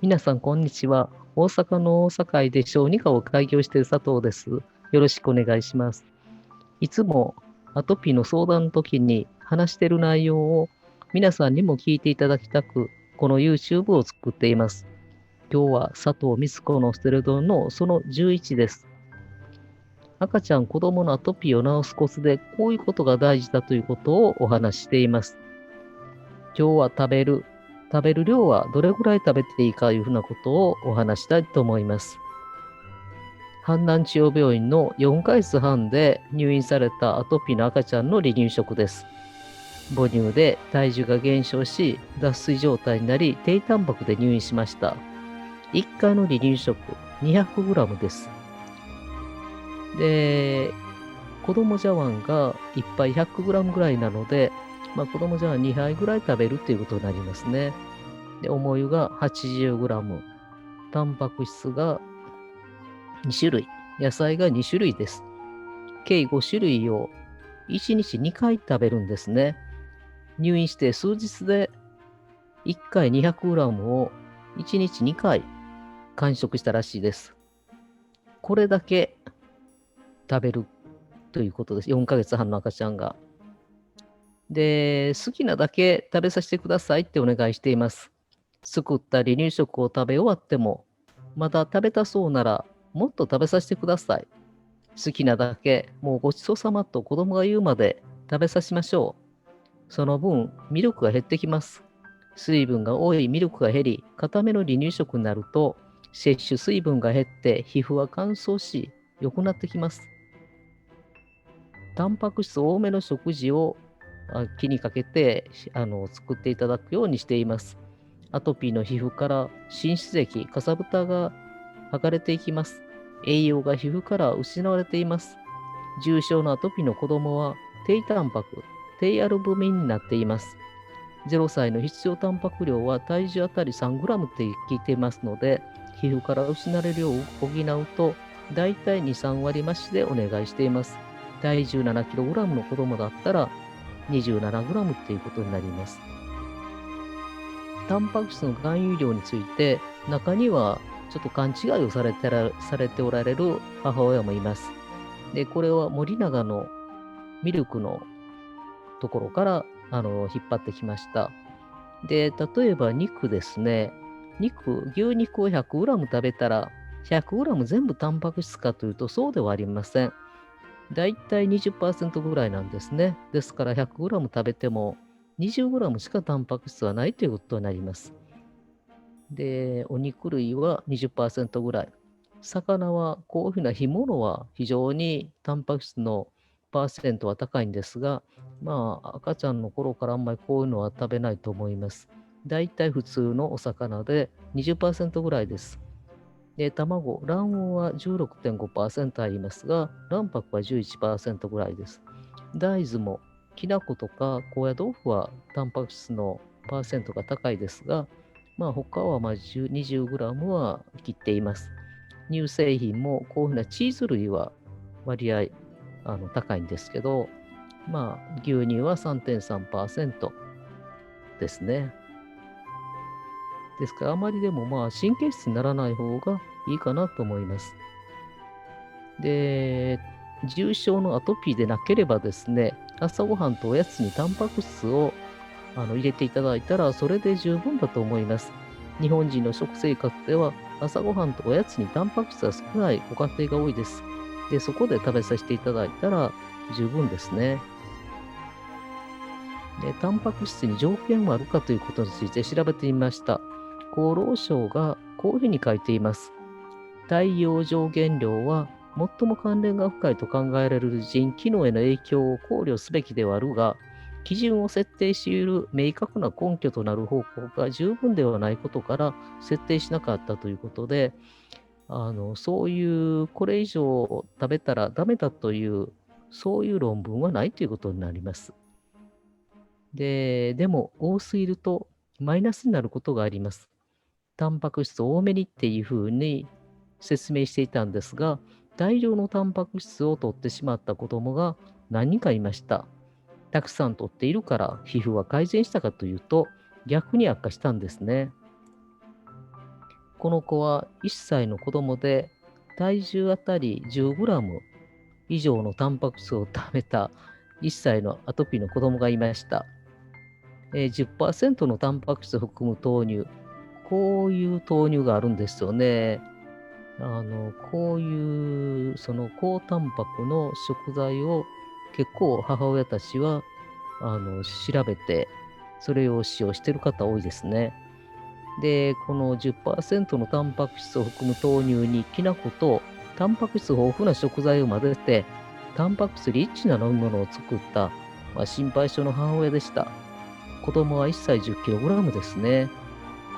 皆さん、こんにちは。大阪の大阪医で小児科を開業している佐藤です。よろしくお願いします。いつもアトピーの相談の時に話している内容を皆さんにも聞いていただきたく、この YouTube を作っています。今日は佐藤光子のステレドンのその11です。赤ちゃん、子供のアトピーを治すコツでこういうことが大事だということをお話ししています。今日は食べる量はどれぐらい食べていいかいうふうなことをお話したいと思います。阪南中央病院の4ヶ月半で入院されたアトピーの赤ちゃんの離乳食です。母乳で体重が減少し、脱水状態になり、低タンパクで入院しました。1回の離乳食 200g です。で、子供茶碗が1杯 100g ぐらいなので、子供茶碗2杯ぐらい食べるということになりますね。で、重湯が 80g、タンパク質が2種類、野菜が2種類です。計5種類を1日2回食べるんですね。入院して数日で1回 200g を1日2回完食したらしいです。これだけ食べるということです。4ヶ月半の赤ちゃんが。で、好きなだけ食べさせてくださいってお願いしています。作った離乳食を食べ終わっても、まだ食べたそうならもっと食べさせてください。好きなだけ、もうごちそうさまと子供が言うまで食べさせましょう。その分、ミルクが減ってきます。水分が多いミルクが減り、固めの離乳食になると、摂取水分が減って皮膚は乾燥し、良くなってきます。タンパク質多めの食事を気にかけて作っていただくようにしています。アトピーの皮膚から滲出液、かさぶたが剥がれていきます。栄養が皮膚から失われています。重症のアトピーの子供は低タンパク、低アルブミンになっています。0歳の必要タンパク量は体重あたり 3g って聞いていますので、皮膚から失われる量を補うと、だいたい2、3割増しでお願いしています。体重 7kg の子供だったら 27g っていうことになります。タンパク質の含有量について、中にはちょっと勘違いをされておられる母親もいます。で、これは森永のミルクのところから引っ張ってきました。で、例えば肉ですね。牛肉を 100g 食べたら、100g 全部タンパク質かというと、そうではありません。だいたい 20% ぐらいなんですね。ですから 100g 食べても 20g しかタンパク質はないということになります。で、お肉類は 20% ぐらい。魚は、こういうふうな干物は非常にタンパク質のパーセントは高いんですが、赤ちゃんの頃からあんまりこういうのは食べないと思います。だいたい普通のお魚で 20% ぐらいです。で、卵、卵黄は 16.5% ありますが、卵白は 11% ぐらいです。大豆も、きな粉とか高野豆腐はタンパク質のパーセントが高いですが、他は20g は切っています。乳製品もこういうふうなチーズ類は割合高いんですけど、牛乳は 3.3% ですね。ですから、あまりでも神経質にならない方がいいかなと思います。で、重症のアトピーでなければですね、朝ごはんとおやつにタンパク質を入れていただいたら、それで十分だと思います。日本人の食生活では、朝ごはんとおやつにタンパク質が少ないご家庭が多いです。で、そこで食べさせていただいたら十分ですね。で、タンパク質に条件はあるかということについて調べてみました。厚労省がこういうふうに書いています。太陽上限量は最も関連が深いと考えられる腎機能への影響を考慮すべきではあるが、基準を設定し得る明確な根拠となる方法が十分ではないことから設定しなかったということで、そういうこれ以上食べたらダメだという、そういう論文はないということになります。でも多すぎるとマイナスになることがあります。タンパク質多めにっていうふうに説明していたんですが、大量のタンパク質を取ってしまった子供が何人かいました。たくさん取っているから皮膚は改善したかというと、逆に悪化したんですね。この子は1歳の子供で、体重あたり10グラム以上のタンパク質を食べた1歳のアトピーの子供がいました。10% のタンパク質を含む豆乳。こういう豆乳があるんですよね。こういうその高タンパクの食材を結構母親たちは調べてそれを使用している方多いですね。で、この 10% のタンパク質を含む豆乳にきな粉とタンパク質豊富な食材を混ぜてタンパク質リッチな飲み物を作った、心配性の母親でした。子供は1歳 10kg ですね。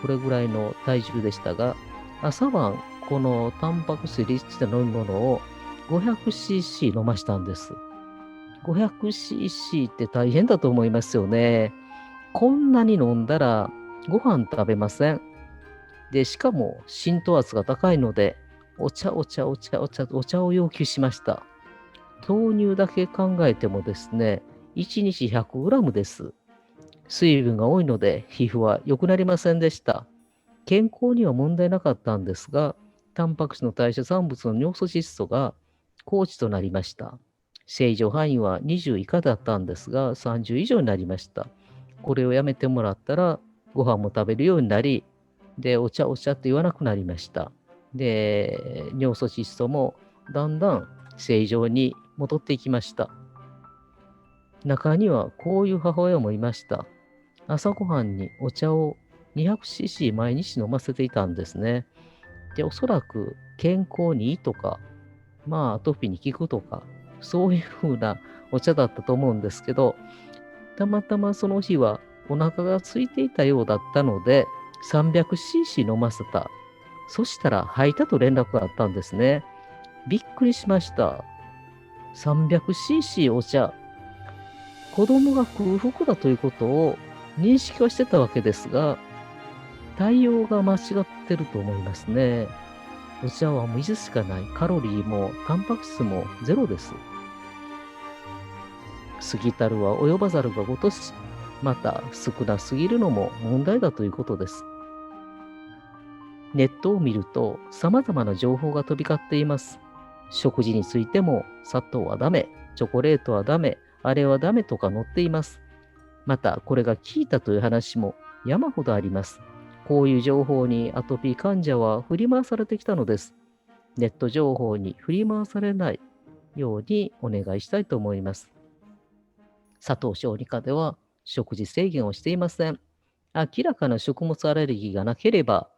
これぐらいの体重でしたが、朝晩このタンパク質リッチな飲み物を 500cc 飲ましたんです。500cc って大変だと思いますよね。こんなに飲んだらご飯食べません。で、しかも浸透圧が高いので、お茶を要求しました。豆乳だけ考えてもですね、1日 100g です。水分が多いので皮膚は良くなりませんでした。健康には問題なかったんですが、タンパク質の代謝産物の尿素窒素が高値となりました。正常範囲は20以下だったんですが、30以上になりました。これをやめてもらったら、ご飯も食べるようになり、で、お茶って言わなくなりました。で、尿素窒素もだんだん正常に戻っていきました。中にはこういう母親もいました。朝ごはんにお茶を 200cc 毎日飲ませていたんですね。で、おそらく健康にいいとか、アトピーに効くとか、そういう風なお茶だったと思うんですけど、たまたまその日はお腹が空いていたようだったので、300cc 飲ませた。そしたら吐いたと連絡があったんですね。びっくりしました。300cc お茶。子供が空腹だということを認識はしてたわけですが、対応が間違ってると思いますね。お茶は水しかない。カロリーもタンパク質もゼロです。過ぎたるは及ばざるがごとし、また少なすぎるのも問題だということです。ネットを見ると様々な情報が飛び交っています。食事についても砂糖はダメ、チョコレートはダメ、あれはダメとか載っています。またこれが効いたという話も山ほどあります。こういう情報にアトピー患者は振り回されてきたのです。ネット情報に振り回されないようにお願いしたいと思います。佐藤小児科では食事制限をしていません。明らかな食物アレルギーがなければ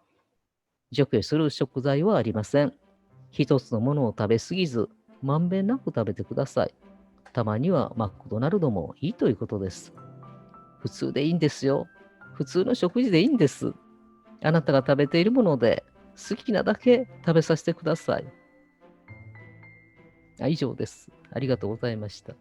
除去する食材はありません。一つのものを食べ過ぎず、まんべんなく食べてください。たまにはマクドナルドもいいということです。普通でいいんですよ。普通の食事でいいんです。あなたが食べているもので好きなだけ食べさせてください。以上です。ありがとうございました。